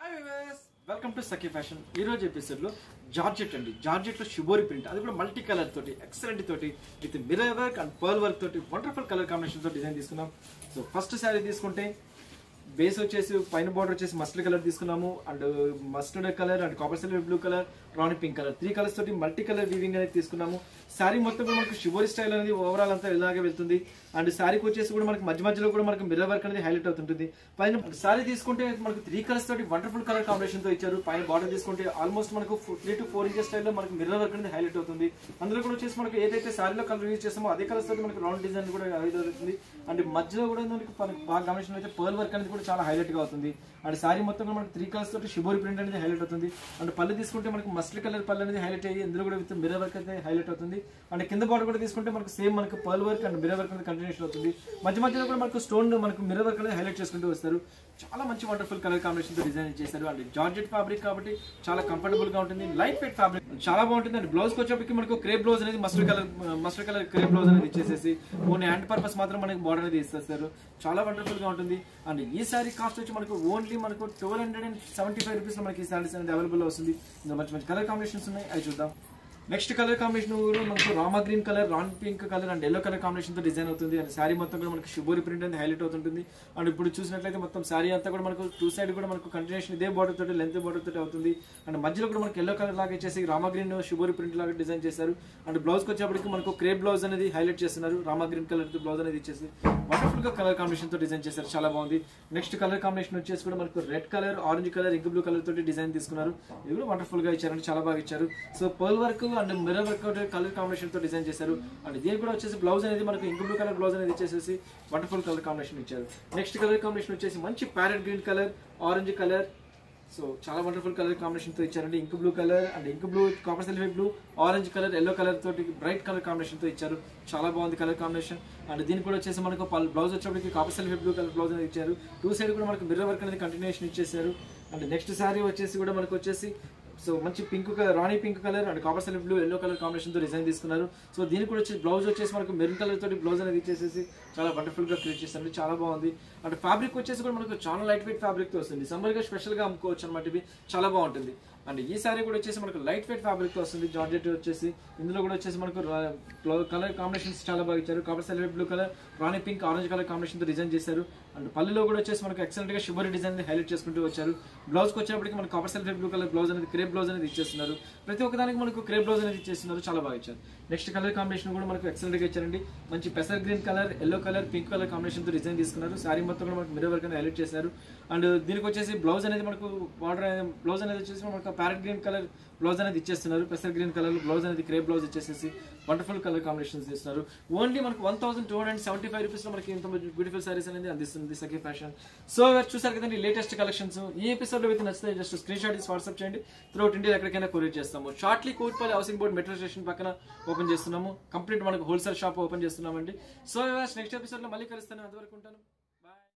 Hi viewers, welcome to Sakhi fashion. ఈ రోజు episode లో జార్జెట్ అండి. జార్జెట్ లో షిబోరి ప్రింట్, అది కూడా మల్టీ కలర్ తోటి, ఎక్సలెంట్ తోటి, with mirror work and pearl work తోటి వండర్ఫుల్ కలర్ కాంబినేషన్ తో డిజైన్ తీసుకున్నాం. సో ఫస్ట్ శారీ తీసుకుంటే బేస్ వచ్చేసి పైన బార్డర్ వచ్చేసి మస్టర్డ్ కలర్ తీసుకున్నాము, and mustard colour and copper silver blue colour, Rani pink colour, 3 colours తోటి మల్టీ కలర్ వీవింగ్ అనేది తీసుకున్నాము. శారీ మొత్తం కూడా మనకు షిబోరి స్టైల్ అనేది ఓవరాల్ అంతా ఇలాగే వెళ్తుంది. అండ్ శారీకి వచ్చేసి కూడా మనకి మధ్యలో కూడా మనకు మిర్రర్ వర్క్ అనేది హైలైట్ అవుతుంటుంది. పైన శారీ తీసుకుంటే మనకు 3 కలర్స్ తోటి వండర్ఫుల్ కలర్ కాంబినేషన్ తో ఇచ్చారు. పైన బార్డర్ తీసుకుంటే ఆల్మోస్ట్ మనకు 3 to 4 ఇంచెస్ స్టైల్లో మనకు మిర్రర్ వర్క్ అనేది హైలైట్ అవుతుంది. అందులో కూడా వచ్చేసి మనకు ఏదైతే శారీలో కలర్ యూజ్ చేస్తామో అదే కలర్స్ తోటి మనకు రౌండ్ డిజైన్ కూడా హైలైట్ అవుతుంది. అండ్ మధ్యలో కూడా మనకి బాగా గమనించిన అయితే పర్ల్ వర్క్ అనేది కూడా చాలా హైలైట్ గా అవుతుంది. అండ్ శారీ మొత్తం మనకి 3 కలర్స్ తోటి షిబోరి ప్రింట్ అనేది హైలైట్ అవుతుంది. అండ్ పళ్ళు తీసుకుంటే మనకి మస్టర్డ్ కలర్ పళ్ళు అనేది హైలైట్ అయ్యి ఇందులో కూడా విత్ మిర్రర్ వర్క్ అయితే హైలైట్ అవుతుంది. అండ్ కింద బార్డర్ కూడా తీసుకుంటే మనకు సేమ్ మనకు pearl work and mirror work అనేది కంటిన్యూషన్ అవుతుంది. మధ్యలో కూడా మనకు స్టోన్ మనకు మిర్రర్ వర్క్ అనేది హైలైట్ చేసుకుంటూ వస్తారు. చాలా మంచి వండర్ఫుల్ కలర్ కాంబినేషన్ తో డిజైన్ చేశారు. అండ్ జార్జెట్ ఫ్యాబ్రిక్ కాబట్టి చాలా కంఫర్టబుల్ గా ఉంటుంది. లైట్ వెయిట్ ఫ్యాబ్రిక్ చాలా బాగుంటుంది. అండ్ బ్లౌజ్ వచ్చేప్పటికి మనకు క్రేప్ బ్లౌజ్ అనేది మస్టర్డ్ కలర్ క్రేప్ బ్లౌజ్ అనేది ఇచ్చేసేసి ఓన్లీ హ్యాండ్ పర్పస్ మాత్రం మనకి బార్డర్ అనేది ఇస్తారు. చాలా వండర్ఫుల్ గా ఉంటుంది. అండ్ ఈ సారీ కాస్ట్ వచ్చి మనకు ఓన్లీ మనకు 1275 రూపీస్ లో మనకి ఈ సారీస్ అనేది అవైలబుల్ వస్తుంది. ఇందులో మంచి మంచి కలర్ కాంబినేషన్స్ ఉన్నాయి, అవి చూద్దాం. నెక్స్ట్ కలర్ కాంబినేషన్ కూడా మనకు Rama green colour, rani pink colour and yellow colour combination తో డిజైన్ అవుతుంది. అండ్ శారీ మొత్తం కూడా మనకు షిబోరి ప్రింట్ అనేది హైలైట్ అవుతుంటుంది. అండ్ ఇప్పుడు చూసినట్లయితే మొత్తం శారీ అంతా కూడా మనకు 2 సైడ్ కూడా మనకు కంటిన్యూషన్ ఇదే బార్డర్ తోటి, లెంత్ బార్డర్ తోటి అవుతుంది. అండ్ మధ్యలో కూడా మనకి ఎల్లో కలర్ లాగా ఇచ్చేసి రామా గ్రీన్ షిబోరి ప్రింట్ లాగా డిజైన్ చేశారు. అండ్ బ్లౌజ్ వచ్చేప్పటికి మనకు క్రేప్ బ్లౌజ్ అనేది హైలైట్ చేస్తున్నారు. రామా గ్రీన్ కలర్ బ్లౌజ్ అనేది ఇచ్చేసి వండర్ఫుల్ గా కలర్ కాంబినేషన్ తో డిజైన్ చేశారు. చాలా బాగుంది. నెక్స్ట్ కలర్ కాంబినేషన్ వచ్చేసి కూడా మనకు red colour, orange colour, ink blue colour తోటి డిజైన్ తీసుకున్నారు. ఇది కూడా వండర్ఫుల్ గా ఇచ్చారు, చాలా బాగా ఇచ్చారు. So pearl work and mirror work colour combination తో డిజైన్ చేశారు. అండ్ దీనికి కూడా వచ్చేసి బ్లౌజ్ అనేది మనకు ఇంక్ బ్లూ కలర్ బ్లౌజ్ అనేది ఇచ్చేసి వండర్ఫుల్ కలర్ కాంబినేషన్ ఇచ్చారు. నెక్స్ట్ కలర్ కాంబినేషన్ వచ్చేసి మంచి parrot green colour, orange colour, so చాలా వండర్ఫుల్ కలర్ కాంబినేషన్ తో ఇచ్చారండి. Ink blue colour and ink blue, copper silver blue, orange colour, yellow colour తోటి bright colour combination తో ఇచ్చారు. చాలా బాగుంది కలర్ కాంబినేషన్. అండ్ దీనికి కూడా వచ్చేసి మనకు బ్లౌజ్ వచ్చేప్పటికి copper silver blue colour blouse అనేది ఇచ్చారు. 2 సైడ్ కూడా మనకు మిర్రర్ వర్క్ అనేది కంటిన్యూషన్ ఇచ్చేసారు. అండ్ నెక్స్ట్ శారీ వచ్చేసి కూడా మనకు వచ్చేసి సో మంచి pink colour, Rani pink colour and copper silver blue, yellow colour combination తో డిజైన్ తీసుకున్నారు. సో దీనికి కూడా వచ్చేసి బ్లౌజ్ వచ్చేసి మనకు మెరూన్ కలర్ తోటి బ్లౌజ్ అనేది ఇచ్చేసి చాలా వండర్ఫుల్ గా క్రియేట్ చేస్తారు. చాలా బాగుంది. అండ్ ఫ్యాబ్రిక్ వచ్చేసి కూడా మనకు చాలా లైట్ వెయిట్ ఫ్యాబ్రిక్ తో వస్తుంది. సమ్మర్ గా స్పెషల్ గా అమ్ముకోవచ్చు అనమాట. ఇవి చాలా బాగుంటుంది. అండ్ ఈ సారీ కూడా వచ్చేసి మనకు లైట్ వెయిట్ ఫ్యాబ్రిక్ తో వస్తుంది. జార్జెట్ వచ్చేసి ఇందులో కూడా వచ్చేసి మనకు కలర్ కాంబినేషన్స్ చాలా బాగా ఇచ్చారు. కాపర్ సిల్వర్ బ్లూ కలర్, రాణి పింక్, ఆరెంజ్ కలర్ కాంబినేషన్ తో డిజైన్ చేశారు. అండ్ పళ్ళులో కూడా వచ్చేసి మనకు ఎక్సలెంట్ గా షిబోరి డిజైన్ హైలైట్ చేసుకుంటూ వచ్చారు. బ్లౌజ్ వచ్చేప్పటికి మనకు copper silver blue colour blouse అనేది, క్రేప్ బ్లౌజ్ అనేది ఇచ్చేస్తున్నారు. ప్రతి ఒక్కదానికి మనకు క్రేప్ బ్లౌజ్ అనేది ఇచ్చేస్తున్నారు. చాలా బాగా ఇచ్చారు. నెక్స్ట్ కలర్ కాంబినేషన్ కూడా మనకు ఎక్సలెంట్ గా ఇచ్చారండి. మంచి పెసర్ green colour, yellow colour, pink colour combination తో డిజైన్ తీసుకున్నారు. శారీ మొత్తం కూడా మనకు మిర్రర్ వర్క్ అనేది హైలైట్ చేశారు. అండ్ దీనికి వచ్చేసి బ్లౌజ్ అనేది మనకు బ్లౌజ్ అనేది వచ్చేసి మనకు ప్యారెట్ గ్రీన్ కలర్ బ్లౌజ్ అనేది ఇచ్చేస్తున్నారు. పెసర్ గ్రీన్ కలర్ బ్లౌజ్ అనేది క్రేప్ బ్లౌజ్ ఇచ్చేసి వండర్ఫుల్ కలర్ కాంబినేషన్స్ ఇస్తున్నారు. ఓన్లీ మనకు 1275 రూపీస్ లో మనకి ఇంత బ్యూటిఫుల్ సారీస్ అనేది అందిస్తుంది సఖీ ఫ్యాషన్. సో చూసారు కదండి లేటెస్ట్ కలెక్షన్స్. ఈ ఎపిసోడ్ లో అయితే నచ్చితే జస్ట్ స్క్రీన్ షాట్ తీసి వాట్సాప్ చేయండి. త్రూఅవుట్ ఇండియా ఎక్కడికైనా కొరియర్ చేస్తాము. Shortly Kotpalli housing board metro station పక్కన ఓపెన్ చేస్తున్నాము. కంప్లీట్ మనకు హోల్సేల్ షాప్ ఓపెన్ చేస్తున్నామండి. సో నెక్స్ట్ ఎపిసోడ్ లో మళ్ళీ కలుస్తాను. అంతవరకు ఉంటాను.